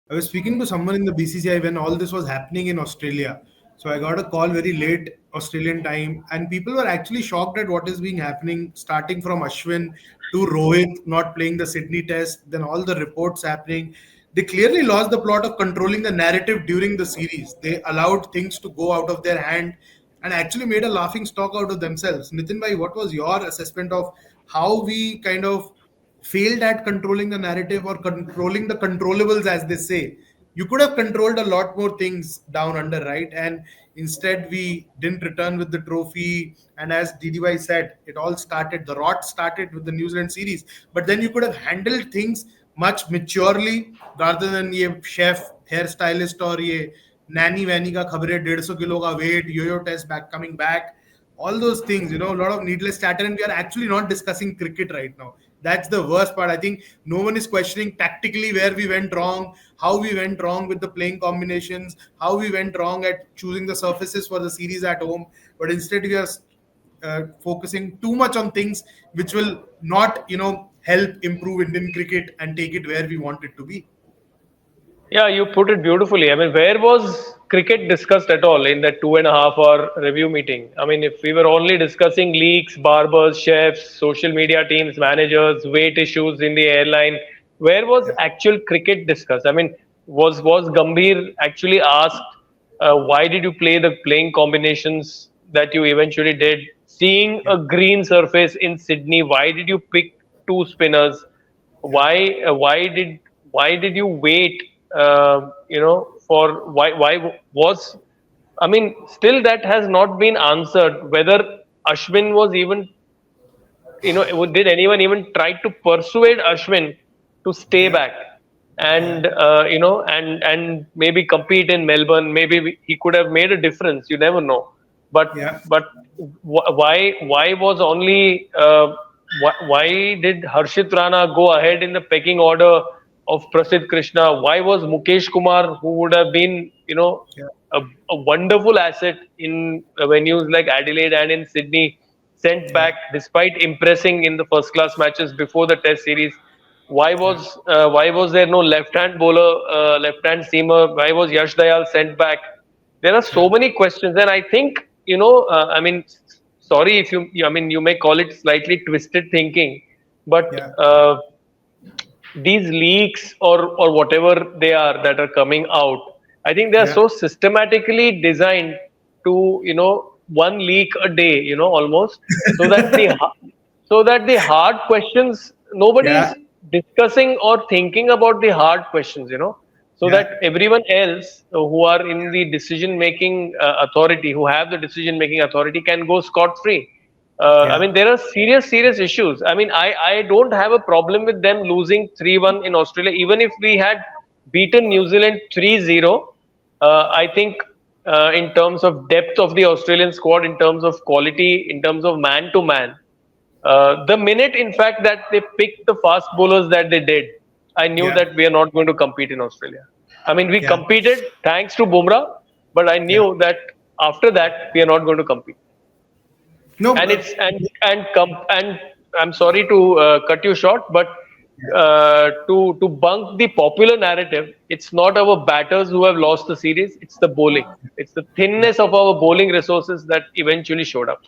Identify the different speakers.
Speaker 1: I was speaking to someone in the BCCI when all this was happening in Australia. So I got a call very late Australian time, and people were actually shocked at what is being happening, starting from Ashwin to Rohit not playing the Sydney Test, then all the reports happening. They clearly lost the plot of controlling the narrative during the series. They allowed things to go out of their hand and actually made a laughing stock out of themselves. Nitin bhai, what was your assessment of how we kind of failed at controlling the narrative or controlling the controllables, as they say? You could have controlled a lot more things down under, right? And instead, we didn't return with the trophy. And as DDY said, it all started, the rot started with the New Zealand series. But then you could have handled things much maturely rather than ये chef, hair stylist और ये नैनी वैनी का खबरें 150 kilo का weight यो test back coming back, all those things, a lot of needless chatter, and we are actually not discussing cricket right now. That's the worst part. I think no one is questioning tactically where we went wrong, how we went wrong with the playing combinations, how we went wrong at choosing the surfaces for the series at home. But instead, we are focusing too much on things which will not, help improve Indian cricket and take it where we want it to be.
Speaker 2: Yeah, you put it beautifully. I mean, where was cricket discussed at all in that 2.5 hour review meeting? I mean, if we were only discussing leaks, barbers, chefs, social media teams, managers, weight issues in the airline, where was
Speaker 1: Yeah.
Speaker 2: actual cricket discussed? I mean, was Gambhir actually asked, why did you play the playing combinations that you eventually did? Seeing
Speaker 1: Yeah.
Speaker 2: a green surface in Sydney, why did you pick two spinners?
Speaker 1: Yeah.
Speaker 2: Why did you wait for why was I mean, still that has not been answered, whether Ashwin was even, did anyone even try to persuade Ashwin to stay
Speaker 1: Yeah.
Speaker 2: back and
Speaker 1: Yeah.
Speaker 2: and maybe compete in Melbourne? Maybe he could have made a difference, you never know. but
Speaker 1: Yeah.
Speaker 2: but why was only why did Harshit Rana go ahead in the pecking order of Prasidh Krishna? Why was Mukesh Kumar, who would have been,
Speaker 1: Yeah.
Speaker 2: a wonderful asset in venues like Adelaide and in Sydney, sent
Speaker 1: Yeah.
Speaker 2: back despite impressing in the first class matches before the Test series?
Speaker 1: Yeah.
Speaker 2: Why was there no left hand bowler, left hand seamer? Why was Yash Dayal sent back? There are
Speaker 1: Yeah.
Speaker 2: so many questions, and I think, I mean, sorry if I mean, you may call it slightly twisted thinking, but
Speaker 1: Yeah.
Speaker 2: these leaks or whatever they are that are coming out, I think they are
Speaker 1: Yeah.
Speaker 2: so systematically designed to, one leak a day, almost, so that the hard questions, nobody
Speaker 1: Yeah.
Speaker 2: is discussing or thinking about the hard questions, so
Speaker 1: Yeah.
Speaker 2: that everyone else who are in the decision making authority, who have the decision making authority, can go scot free. I
Speaker 1: Yeah.
Speaker 2: mean, there are serious issues. I mean, I don't have a problem with them losing 3-1 in Australia, even if we had beaten New Zealand 3-0. I think, in terms of depth of the Australian squad, in terms of quality, in terms of man to man, the minute, in fact, that they picked the fast bowlers that they did, I knew
Speaker 1: Yeah.
Speaker 2: that we are not going to compete in Australia. I mean, we
Speaker 1: Yeah.
Speaker 2: competed thanks to Bumrah, but I
Speaker 1: Yeah.
Speaker 2: knew that after that we are not going to compete.
Speaker 1: No.
Speaker 2: And it's and I'm sorry to cut you short, but
Speaker 1: Yeah.
Speaker 2: to bunk the popular narrative, it's not our batters who have lost the series; it's the bowling. It's the thinness of our bowling resources that eventually showed up.